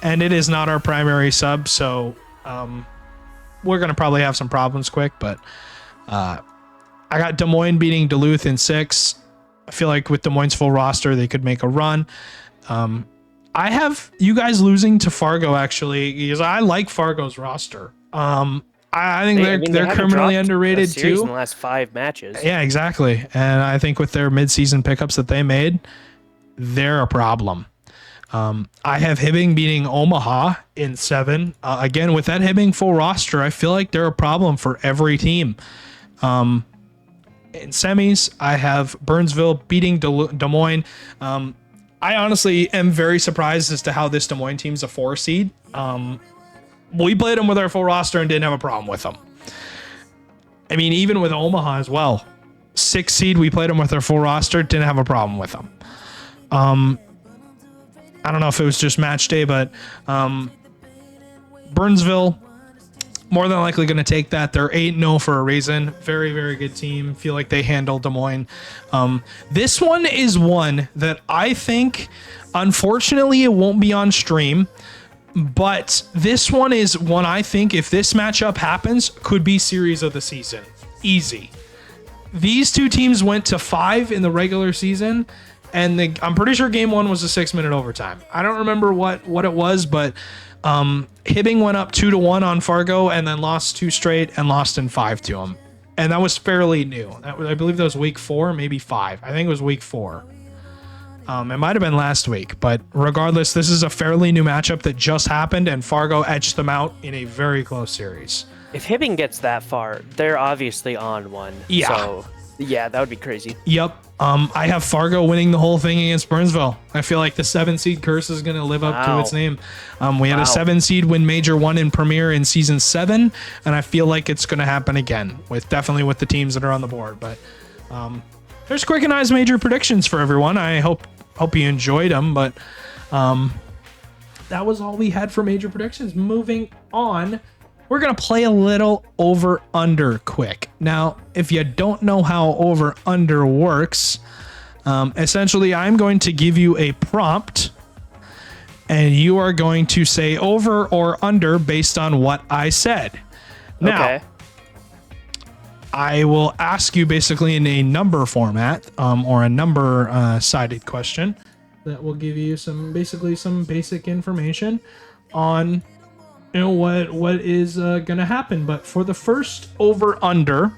and it is not our primary sub, so we're going to probably have some problems quick, but I got Des Moines beating Duluth in 6. I feel like with Des Moines' full roster, they could make a run. I have you guys losing to Fargo, actually, because I like Fargo's roster. I think they're criminally underrated too. In the last 5 matches. Yeah, exactly. And I think with their midseason pickups that they made, they're a problem. I have Hibbing beating Omaha in 7. Again, with that Hibbing full roster, I feel like they're a problem for every team. In semis, I have Burnsville beating Des Moines. I honestly am very surprised as to how this Des Moines team's a 4 seed. We played them with our full roster and didn't have a problem with them. I mean, even with Omaha as well. 6 seed, we played them with our full roster, didn't have a problem with them. I don't know if it was just match day, but Burnsville, more than likely going to take that. They're 8-0 for a reason. Very, very good team. Feel like they handled Des Moines. This one is one that I think, unfortunately, it won't be on stream. But this one is one I think, if this matchup happens, could be series of the season. Easy. These two teams went to 5 in the regular season, and I'm pretty sure game 1 was a 6-minute overtime. I don't remember what it was, but Hibbing went up 2-1 on Fargo and then lost 2 straight and lost in 5 to them. And that was fairly new. I believe that was week 4, maybe 5. I think it was week 4. It might have been last week, but regardless, this is a fairly new matchup that just happened, and Fargo edged them out in a very close series. If Hibbing gets that far, they're obviously on one. Yeah. So, yeah, that would be crazy. Yep. I have Fargo winning the whole thing against Burnsville. I feel like the 7-seed curse is going to live up to its name. We had a 7-seed win Major 1 in Premier in Season 7, and I feel like it's going to happen again, definitely with the teams that are on the board. But there's Quick and I's Major predictions for everyone. I hope you enjoyed them, but that was all we had for Major predictions. Moving on, we're going to play a little over-under quick. Now, if you don't know how over-under works, essentially I'm going to give you a prompt, and you are going to say over or under based on what I said. Now, okay. I will ask you basically in a number format, or a number sided question that will give you some basic information on what is gonna happen. But for the first over under,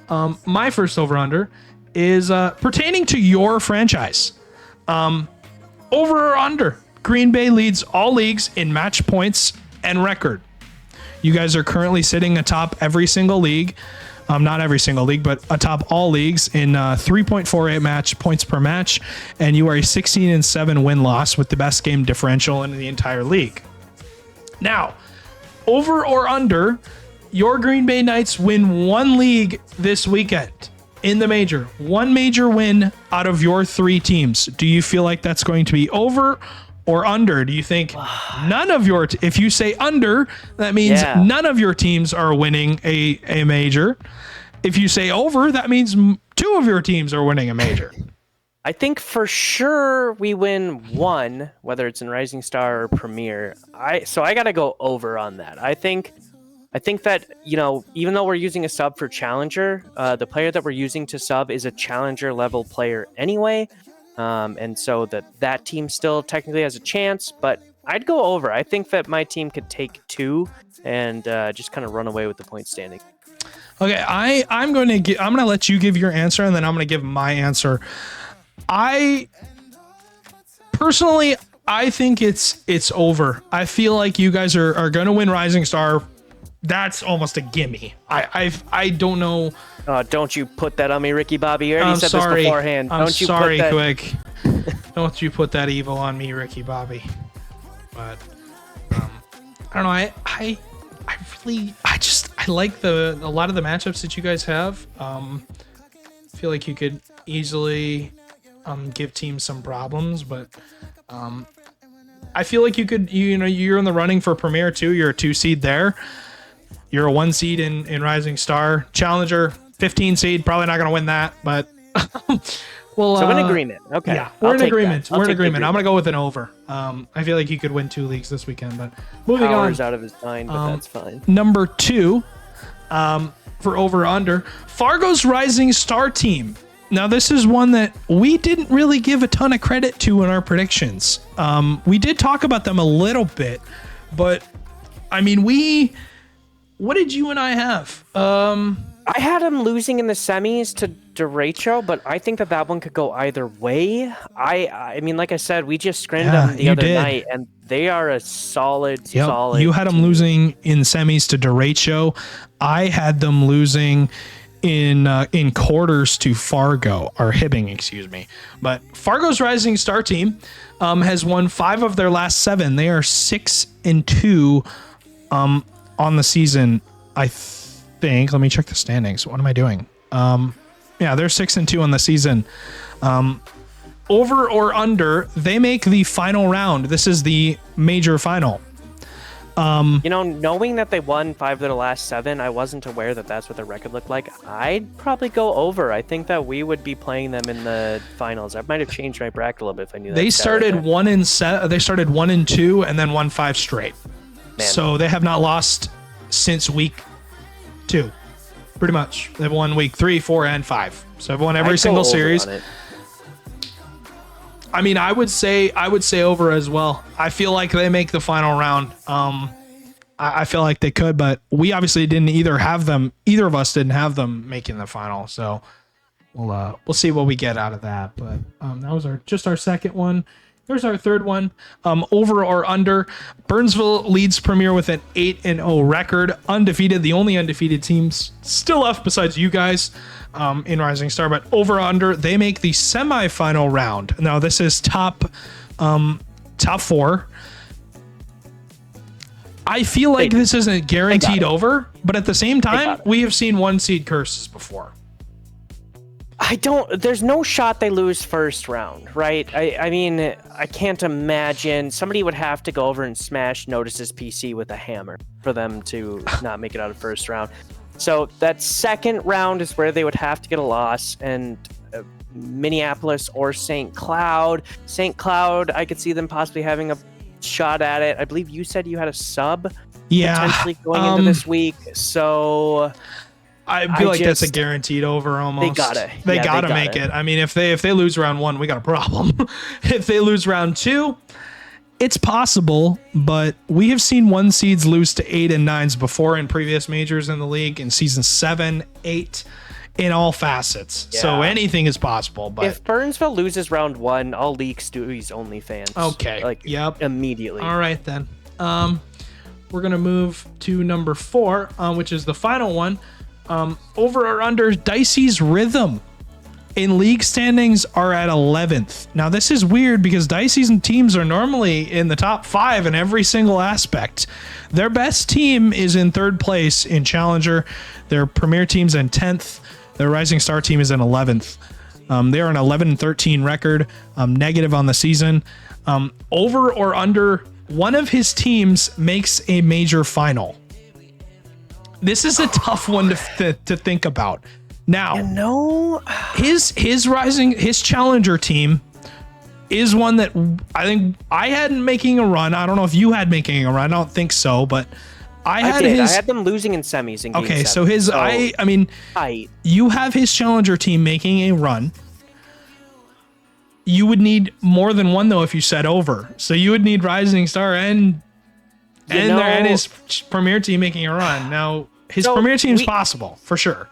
my first over under is pertaining to your franchise. Over or under, Green Bay leads all leagues in match points and record. You guys are currently sitting atop every single league. Not every single league, but atop all leagues in 3.48 match points per match, and you are a 16-7 win-loss with the best game differential in the entire league. Now, over or under, your Green Bay Knights win 1 league this weekend in the major. 1 major win out of your 3 teams. Do you feel like that's going to be over or under? Do you think none of your if you say under, that means none of your teams are winning a major? If you say over, that means 2 of your teams are winning a major. I think for sure we win 1, whether it's in Rising Star or Premier. So I got to go over on that. I think that, even though we're using a sub for Challenger, the player that we're using to sub is a Challenger level player anyway. And so that team still technically has a chance, but I'd go over. I think that my team could take 2 and just kind of run away with the point standing. Okay, I'm going to let you give your answer, and then I'm going to give my answer. I think it's over. I feel like you guys are going to win Rising Star. That's almost a gimme. I don't know. Don't you put that on me, Ricky Bobby. You already said this beforehand. I'm sorry, Quick. Don't you put that evil on me, Ricky Bobby. But I don't know. I like a lot of the matchups that you guys have. I feel like you could easily give teams some problems, but I feel like you could. You're in the running for Premier too. You're a 2 seed there. You're a 1 seed in Rising Star. Challenger, 15 seed. Probably not going to win that, but well. So in agreement. Okay. Yeah, we're in agreement. We're in agreement. I'm going to go with an over. I feel like he could win 2 leagues this weekend, but moving Power's on. out of his mind, but that's fine. Number 2, for over under, Fargo's Rising Star team. Now, this is one that we didn't really give a ton of credit to in our predictions. We did talk about them a little bit, but I mean, what did you and I have? I had him losing in the semis to Derecho, but I think that one could go either way. I mean, like I said, we just screened them the other night, and they are a solid. You had them losing in semis to Derecho. I had them losing in quarters to Fargo, or Hibbing, excuse me. But Fargo's Rising Star team has won 5 of their last 7. They are 6-2 on the season, I think. Let me check the standings. What am I doing? Yeah, they're 6-2 on the season. Over or under, they make the final round. This is the major final. Knowing that they won 5 of their last 7, I wasn't aware that that's what their record looked like. I'd probably go over. I think that we would be playing them in the finals. I might have changed my bracket a little bit if I knew that. They started 1-7. They started 1-2 and then won 5 straight. Man. So they have not lost since week 2. Pretty much. They've won week 3, 4, and 5. So they've won every single series. I mean, I would say over as well. I feel like they make the final round. I feel like they could, but we obviously didn't either of us didn't have them making the final. So we'll see what we get out of that. But that was our second one. Here's our third one. Over or under. Burnsville leads Premier with an 8-0 record, undefeated. The only undefeated teams still left besides you guys in Rising Star. But over or under, they make the semifinal round. Now this is top 4. I feel like this isn't guaranteed over, but at the same time, we have seen 1 seed curses before. There's no shot they lose first round, right? I mean, I can't imagine somebody would have to go over and smash Notice's PC with a hammer for them to not make it out of first round. So that second round is where they would have to get a loss, and Minneapolis or St. Cloud. St. Cloud, I could see them possibly having a shot at it. I believe you said you had a sub potentially going into this week. So I feel like that's a guaranteed over almost. They gotta make it. I mean, if they lose round 1, we got a problem. If they lose round 2, it's possible, but we have seen 1 seeds lose to 8 and 9s before in previous majors in the league in season 7, 8, in all facets. Yeah. So anything is possible. But if Burnsville loses round 1, I'll leak Stewie's OnlyFans. Okay. Immediately. All right then. We're gonna move to number 4, which is the final one. Over or under, Dicey's Rhythm in league standings are at 11th. Now this is weird because Dicey's teams are normally in the top 5 in every single aspect. Their best team is in 3rd place in Challenger. Their premier team's in 10th. Their Rising Star team is in 11th. They are an 11-13 record, negative on the season. Over or under, one of his teams makes a major final. This is a tough one to think about. Now, his Challenger team is one that I think I had making a run. I don't know if you had making a run. I don't think so, but I had them losing in semis. In okay, so you have his Challenger team making a run. You would need more than one though if you said over. So you would need Rising Star and his premier team making a run. Now his premier team's possible for sure.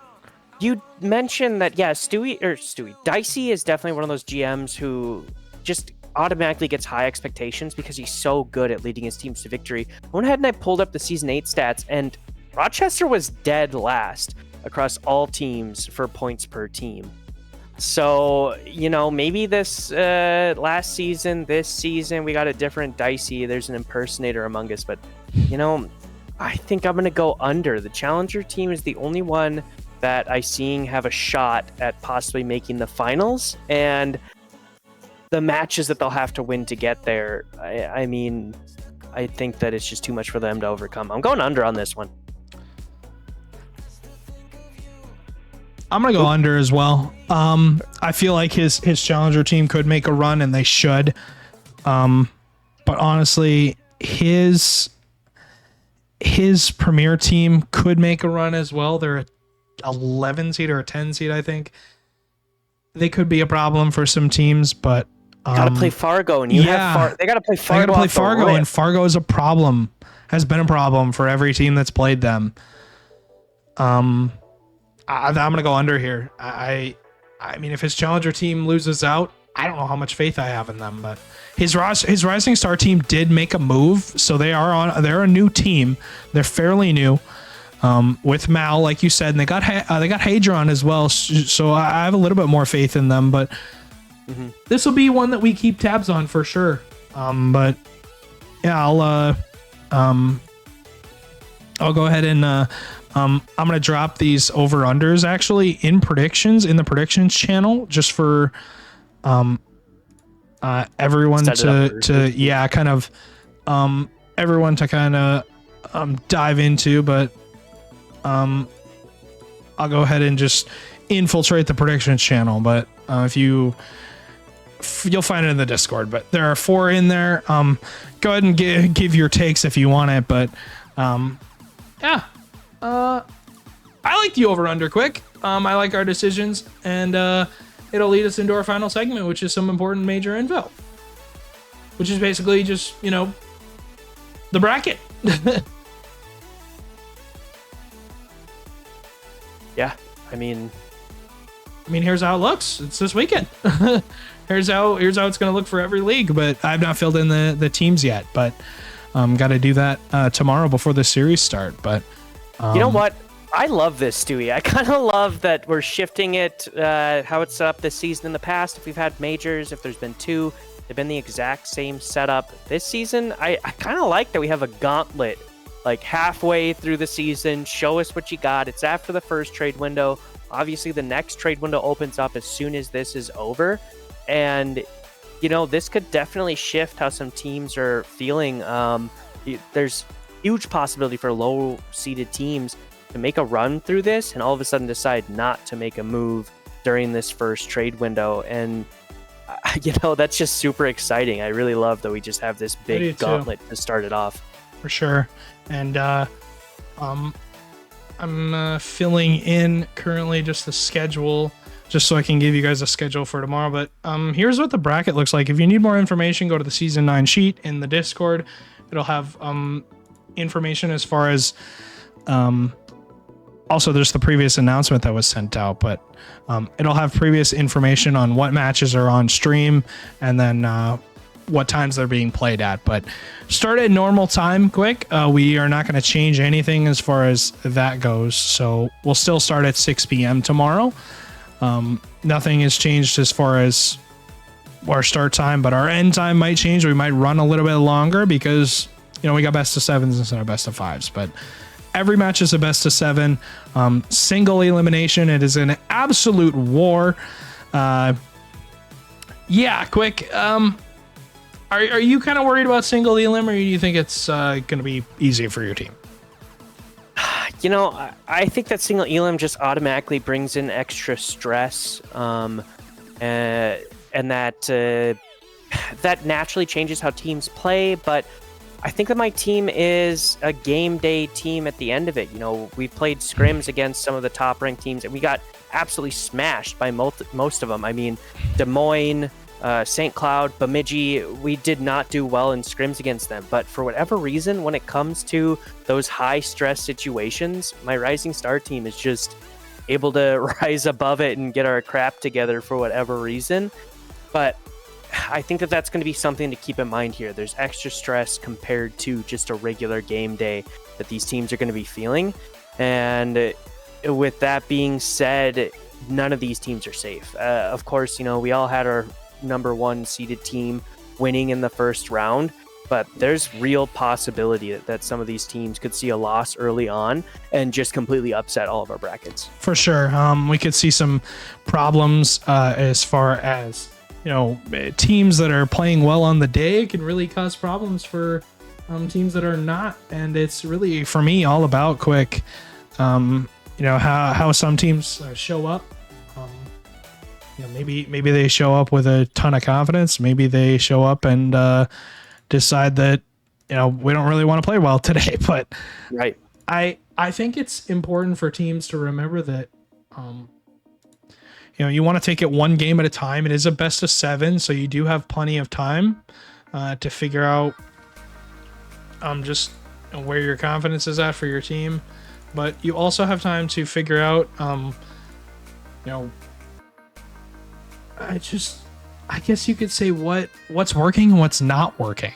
You mentioned that, Dicey is definitely one of those GMs who just automatically gets high expectations because he's so good at leading his teams to victory. I went ahead and I pulled up the season 8 stats, and Rochester was dead last across all teams for points per team. So, maybe this last season, this season, we got a different Dicey. There's an impersonator among us, but, I think I'm going to go under. The Challenger team is the only one that I seeing have a shot at possibly making the finals, and the matches that they'll have to win to get there. I mean, I think that it's just too much for them to overcome. I'm going under on this one. I'm gonna go under as well. I feel like his Challenger team could make a run, and they should. But honestly, his premier team could make a run as well. They're 11 seed or a 10 seed, I think. They could be a problem for some teams, but gotta play Fargo, and they gotta play Fargo. They gotta play Fargo, and Fargo is a problem. Has been a problem for every team that's played them. I'm gonna go under here. I mean, if his Challenger team loses out, I don't know how much faith I have in them, but his Rising Star team did make a move, so they're a new team. They're fairly new. With Mal, like you said, and they got Hadron as well, so I have a little bit more faith in them. But this will be one that we keep tabs on for sure. But yeah, I'll go ahead and I'm gonna drop these over unders actually in the predictions channel, just for everyone everyone to kind of dive into, but I'll go ahead and just infiltrate the predictions channel. But if you'll find it in the Discord. But there are 4 in there. Go ahead and give your takes if you want it. But yeah, I like the over/under quick. I like our decisions, and it'll lead us into our final segment, which is some important major info, which is basically just the bracket. Yeah, I mean, here's how it looks. It's this weekend. here's how it's going to look for every league. But I've not filled in the teams yet. But got to do that tomorrow before the series start. But you know what? I love this, Stewie. I kind of love that we're shifting it, how it's set up this season. In the past, if we've had majors, if there's been 2, they've been the exact same setup. This season, I kind of like that we have a gauntlet. Like halfway through the season, show us what you got. It's after the first trade window. Obviously, the next trade window opens up as soon as this is over. And, this could definitely shift how some teams are feeling. There's huge possibility for low-seeded teams to make a run through this and all of a sudden decide not to make a move during this first trade window. And, that's just super exciting. I really love that we just have this big gauntlet to start it off. For sure. And I'm filling in currently just the schedule, just so I can give you guys a schedule for tomorrow. But here's what the bracket looks like. If you need more information, go to the Season 9 sheet in the Discord. It'll have information as far as also there's the previous announcement that was sent out, but it'll have previous information on what matches are on stream and then what times they're being played at. But start at normal time quick. We are not going to change anything as far as that goes, so we'll still start at 6 p.m. tomorrow. Nothing has changed as far as our start time, but our end time might change. We might run a little bit longer because we got best of 7s instead of best of 5s. But every match is a best of 7, single elimination. It is an absolute war. Quick. Are you kind of worried about single elim, or do you think it's going to be easy for your team? I think that single elim just automatically brings in extra stress, and that naturally changes how teams play. But I think that my team is a game day team at the end of it. We've played scrims against some of the top ranked teams, and we got absolutely smashed by most of them. I mean, Des Moines, St. Cloud, Bemidji, we did not do well in scrims against them. But for whatever reason, when it comes to those high stress situations, my Rising Star team is just able to rise above it and get our crap together for whatever reason. But I think that that's going to be something to keep in mind here. There's extra stress compared to just a regular game day that these teams are going to be feeling. And with that being said, none of these teams are safe. Of course, we all had our number 1 seeded team winning in the first round, but there's real possibility that some of these teams could see a loss early on and just completely upset all of our brackets. For sure. We could see some problems as far as teams that are playing well on the day can really cause problems for teams that are not. And it's really, for me, all about quick how some teams show up. Maybe they show up with a ton of confidence. Maybe they show up and decide that we don't really want to play well today. But right, I think it's important for teams to remember that you want to take it one game at a time. It is a best of 7, so you do have plenty of time to figure out just where your confidence is at for your team. But you also have time to figure out I guess you could say what's working and what's not working.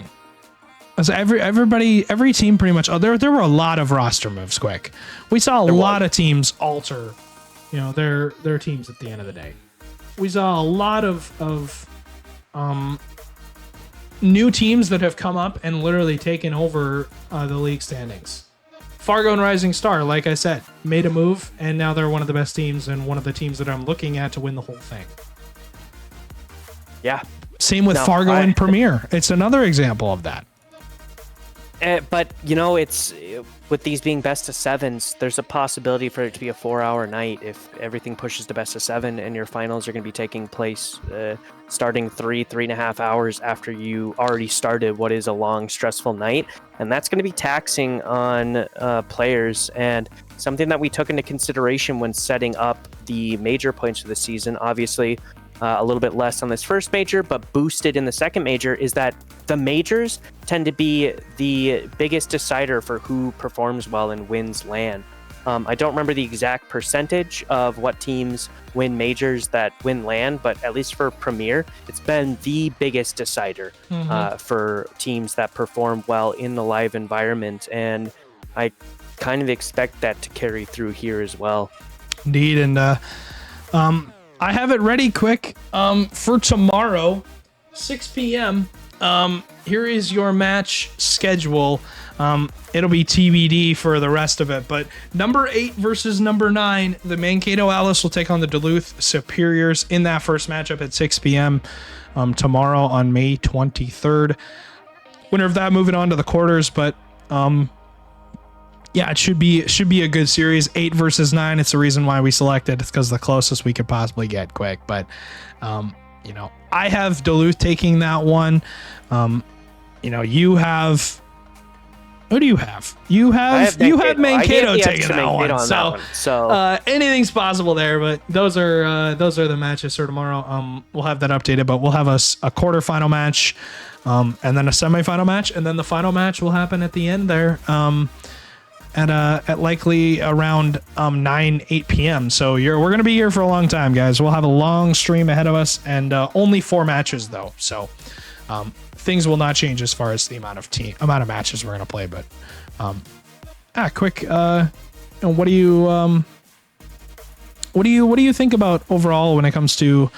As every team pretty much. There were a lot of roster moves. Quick, we saw a lot of teams alter, their teams at the end of the day. We saw a lot of new teams that have come up and literally taken over the league standings. Fargo and Rising Star, like I said, made a move, and now they're one of the best teams and one of the teams that I'm looking at to win the whole thing. Yeah. Same with Fargo and Premier. It's another example of that. But it's with these being best of sevens, there's a possibility for it to be a 4-hour night if everything pushes to best of seven, and your finals are going to be taking place starting 3.5 hours after you already started what is a long, stressful night, and that's going to be taxing on players. And something that we took into consideration when setting up the major points of the season, obviously. A little bit less on this first major, but boosted in the second major, is that the majors tend to be the biggest decider for who performs well and wins LAN. I don't remember the exact percentage of what teams win majors that win LAN, but at least for Premier, it's been the biggest decider for teams that perform well in the live environment. And I kind of expect that to carry through here as well. Indeed. And I have it ready quick for tomorrow, 6 p.m. Here is your match schedule. It'll be TBD for the rest of it, but number 8 versus number 9, the Mankato Alice will take on the Duluth Superiors in that first matchup at 6 p.m. Tomorrow on May 23rd. Winner of that moving on to the quarters, but yeah, it should be a good series. 8 versus 9. It's the reason why we selected. It's because the closest we could possibly get quick. But I have Duluth taking that one. You have. Who do you have? You have Mankato taking that one. So anything's possible there. But those are the matches for tomorrow. We'll have that updated, but we'll have a quarterfinal match, and then a semifinal match, and then the final match will happen at the end there. At likely around 8 p.m. So we're going to be here for a long time, guys. We'll have a long stream ahead of us, and only 4 matches though. So things will not change as far as the amount of matches we're going to play. But quick, what do you think about overall when it comes to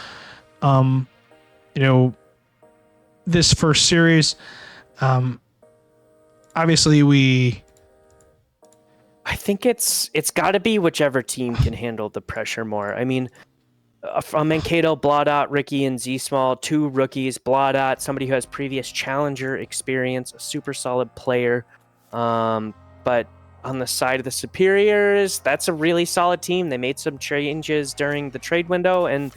this first series? Obviously I think it's got to be whichever team can handle the pressure more. I mean, from Mankato, Blaudat, Ricky, and Z-Small, 2 rookies. Blaudat, somebody who has previous challenger experience, a super solid player. But on the side of the Superiors, that's a really solid team. They made some changes during the trade window, and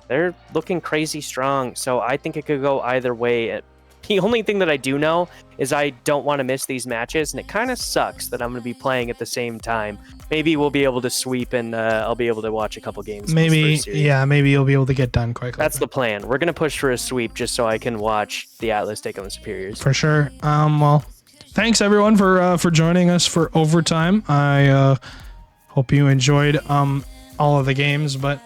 they're looking crazy strong. So I think it could go either way. The only thing that I do know is I don't want to miss these matches, and it kind of sucks that I'm going to be playing at the same time. Maybe we'll be able to sweep, and I'll be able to watch a couple games. Maybe you'll be able to get done quickly. That's the plan. We're going to push for a sweep just so I can watch the Atlas take on the Superiors. For sure. Well, thanks everyone for joining us for overtime. I hope you enjoyed all of the games, but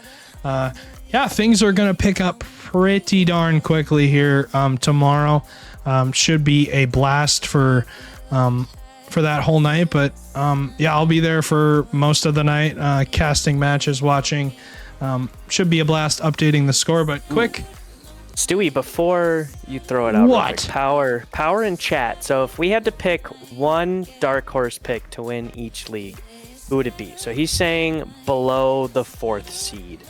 things are going to pick up pretty darn quickly here tomorrow. Should be a blast for that whole night, but I'll be there for most of the night, casting matches, watching. Should be a blast updating the score, but quick. Stewie, before you throw it out, what? Power in chat. So if we had to pick one dark horse pick to win each league, who would it be? So he's saying below the 4th seed.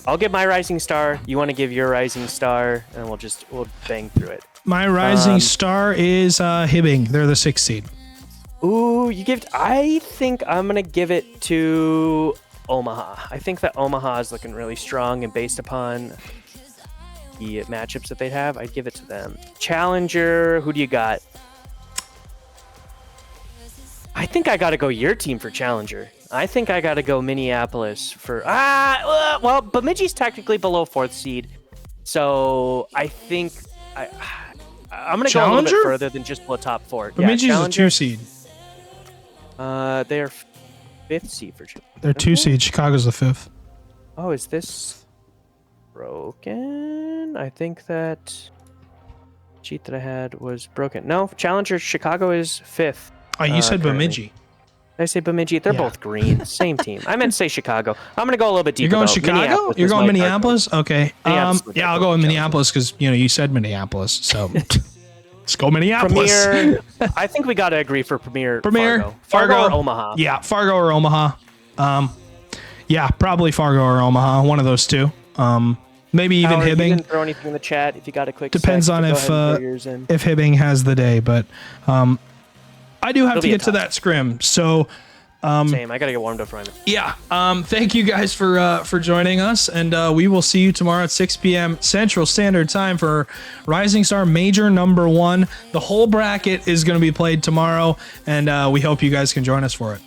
I'll give my rising star. You want to give your rising star, and we'll bang through it. My rising star is Hibbing. They're the 6th seed. Ooh, I think I'm gonna give it to Omaha. I think that Omaha is looking really strong, and based upon the matchups that they have, I'd give it to them. Challenger, who do you got? I think I got to go your team for Challenger. I think I got to go Minneapolis for... well, Bemidji's technically below 4th seed. So I think I'm going to go a little bit further than just below top 4. Bemidji's a 2 seed. They're 5th seed for Challenger. They're 2 seed. Chicago's the 5th. Oh, is this broken? I think that cheat that I had was broken. No, Challenger Chicago is 5th. Oh, you said Bemidji. Did I say Bemidji? They're both green. Same team. I meant to say Chicago. I'm going to go a little bit deeper. You're going Chicago? You're going Minneapolis? Okay. I'll go in Minneapolis because, you said Minneapolis. So let's go Minneapolis. Premier, I think we got to agree for Premier. Fargo or Omaha. Yeah, Fargo or Omaha. Probably Fargo or Omaha. One of those two. Maybe even Howard, you Hibbing. didn't throw anything in the chat. If you got a quick Depends sec, on go if ahead and throw yours in. Hibbing has the day, but I do have It'll to be a get to tough. that scrim. So Same. I gotta get warmed up for mine. yeah, thank you guys for joining us, and we will see you tomorrow at 6 p.m. Central Standard Time for Rising Star Major number 1. The whole bracket is going to be played tomorrow, and we hope you guys can join us for it.